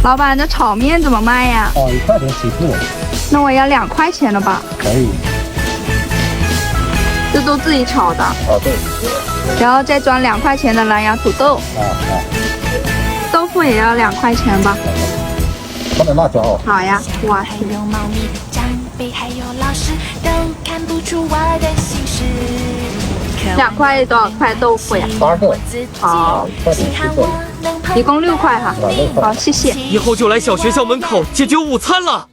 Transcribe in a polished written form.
老板，这炒面怎么卖呀？哦，1块钱起步。那我要2块钱的吧？可以。这都自己炒的。哦，对。然后再装2块钱的蓝芽土豆。豆腐也要2块钱吧？放点辣椒哦。好呀，哇塞。2块多少块豆腐呀？8个。好，一共6块哈。好，谢谢。以后就来小学校门口解决午餐了。